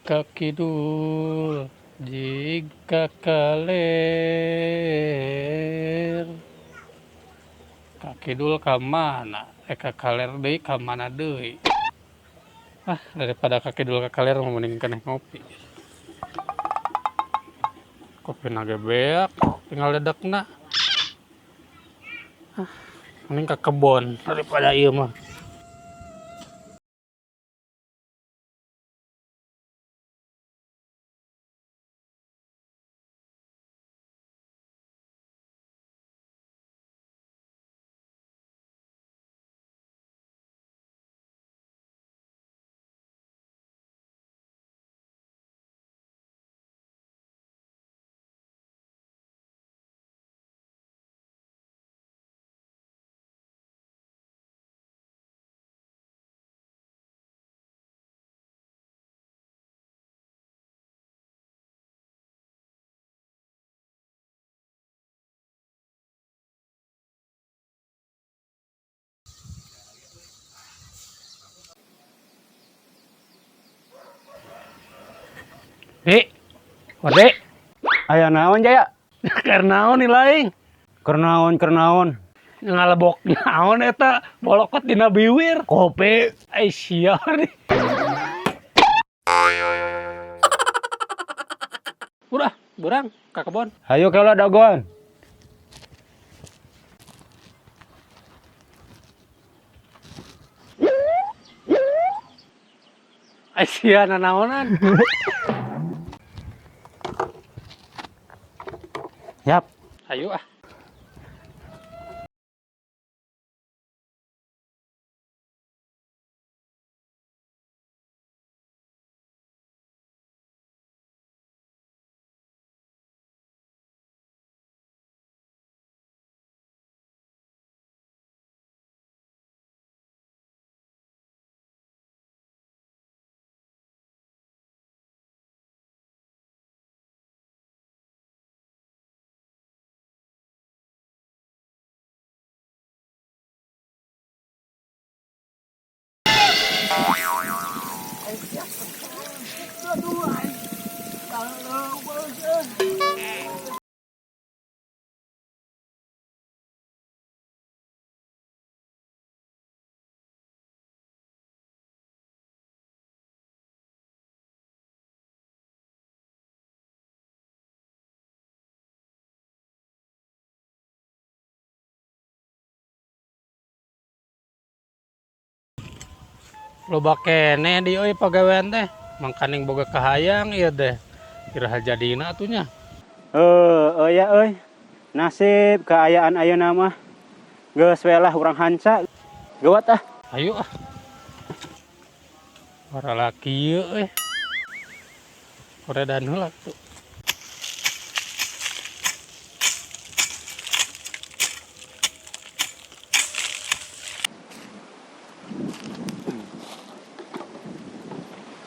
Kaki dul jika kaler kaki dul ka mana ka kaler deui ka mana deui daripada kaki dul ka kaler mending keneh ngopi kopi nage beak tinggal dedekna mending ke kebon daripada ieu mah. Dek, Dek, Aya naon Jaya? karnaon nih laing Kernaon. ngalebok naon eta bolokot dina biwir kopi sia nih udah berang ke kebon Hayu kela dagon. sia nanaonan. Yap. Ayo ah. Loba kene di euy pagawean teh mangkaning boga kahayang ieu teh iraha jadina atunya. Ya euy. Nasib keayaan ayeuna mah geus we lah urang hanca. Gawat ah. Ayo ah. Para laki ieu euy. Koredan heula tuh.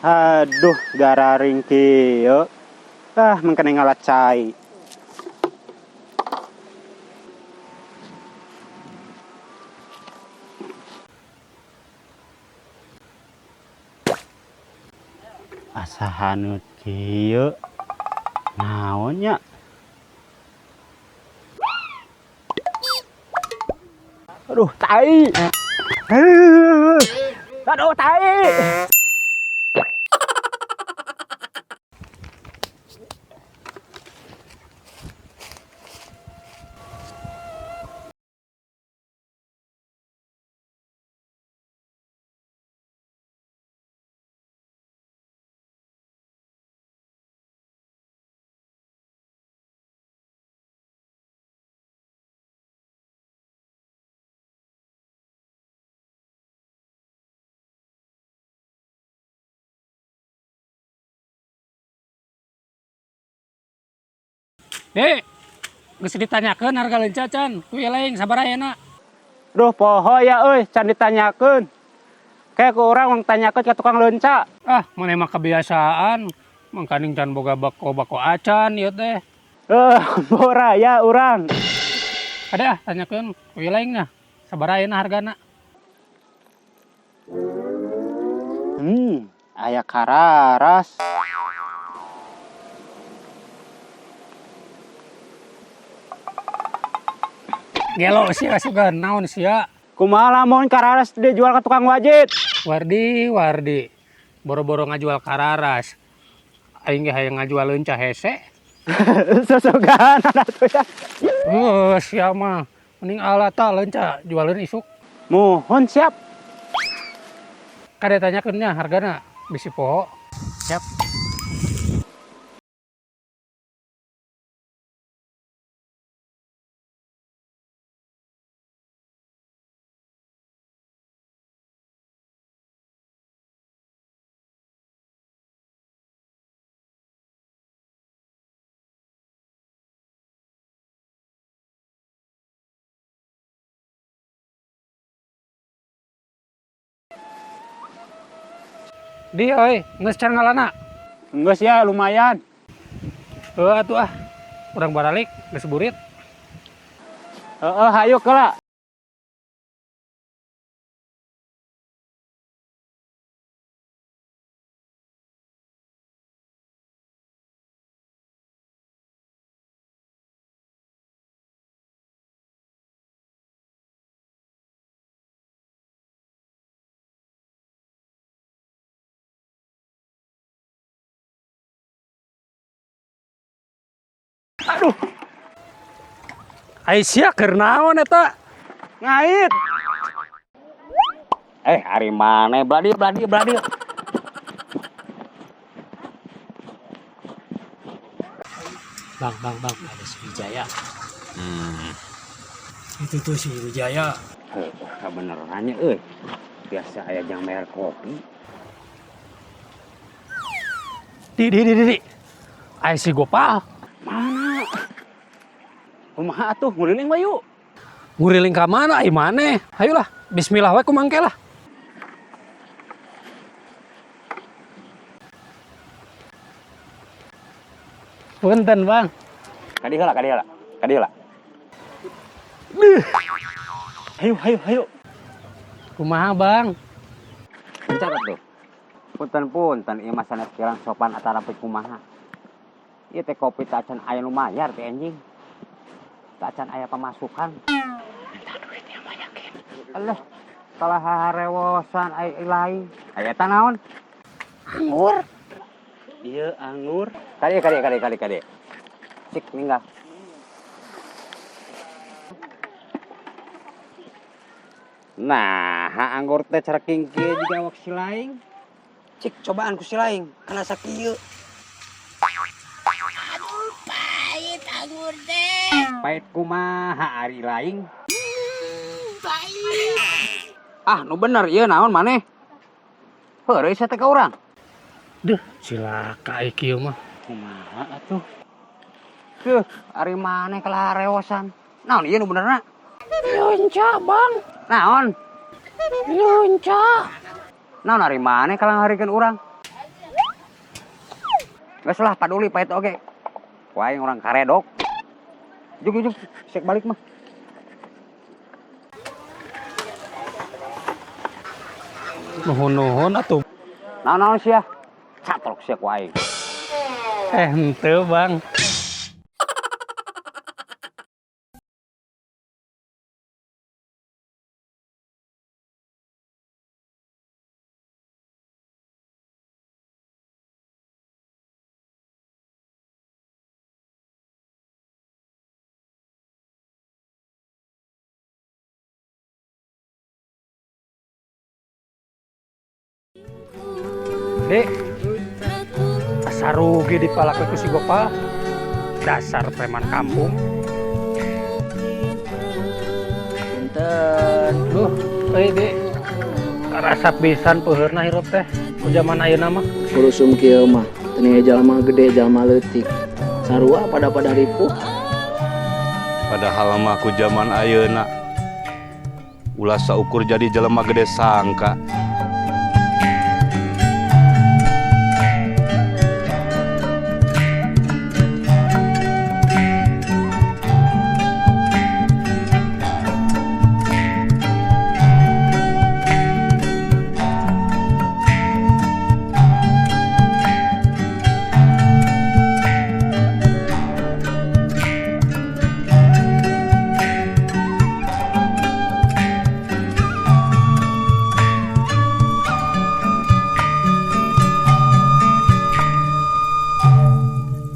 Aduh, gararing kieu. Mangkene ngalat cai. Asa haneut kieu. Naon nya? Aduh, tai. Aduh, tai. Dek, geus ditanyakeun harga leunca can. Ku ieu laing sabaraha ayeuna? Duh, poho ya euy, can ditanyakeun. Kayak ku urang mang tanyakeun ka tukang leunca. Ah, maneh mah kebiasaan. Mangkaning can boga bako acan ieu teh. Boraya urang. Ada ah tanyakeun ku ieu laingna. Sabaraha ayeuna hargana? Aya kararas. Gelo sia sugan naon sia. Kumaha lamun kararas dijual ke tukang wajit? Wardi. Boro-boro ngajual kararas. Aing ge hayang ngajual leunca hese. Sosogan atuh ya. Sia mah. Mending alata leunca jualeun isuk. Mohon siap. Kade tanyakeun nya hargana bisi poho. Siap. Di euy, geus can ngalana. Geus ya lumayan. Atuh ah. Urang baralik geus burit. Hayu kala. Aduh, Aisyah keur naon eta? ngait. Ari mana bladi. Bang, ada si Wijaya. Itu tuh si Wijaya. Benerannya biasa aya jang merek kopi. Di. Ai si Gopal. Mana? Kumaha atuh nguliling we yuk. Nguriling ka mana ai maneh? Hayolah, bismillah we kumangke lah. Punten, Bang. Kadi heula. Hayu. Kumaha, Bang? Catat tuh. Punten ieu mah sanes kirang sopan atarapi kumaha. Ieu teh kopi tak can aya nu mayar teh anjing. Tak can aya pemasukan. Minta duit yang banyakin. Allah, kalah harewosan aya lain. Aya eta naon? Anggur. Ieu anggur. Kade. Cik ninggal. Nah, anggur teh cara kingkieu juga awak si laing. Cik cobaan ku si laing, kana sakieu. Aduh, pahit anggur teh. Pahit kumaha ari laing? Pahit. Nu bener ieu naon maneh? Heureus teh ka urang. Duh, cilaka ai kieu mah. Kumaha atuh? Tuh, ari maneh kalah rewosan. Naon ieu nu benerna? Yonca, Bang. Naon? Yonca. Naon ari maneh kalah ngarikeun urang? Geus lah paduli pahit oge. Wae urang karedok. Juk, sek balik mah. Nuhun atuh. Naon sia? Catrok sia ku aing. Henteu, Bang. Dek, asa rugi dipalakeun ku si Gopal. Dasar preman kampung. Punten. Duh, Dek. Karasa pisan peuheurna hirup teh. Ku zaman ayeuna mah. Kurusum kieu mah, teu jalma gede jalma leutik. Sarua pada ripuh. Padahal mah ku zaman ayeuna ulah saukur jadi jelema gede sangka.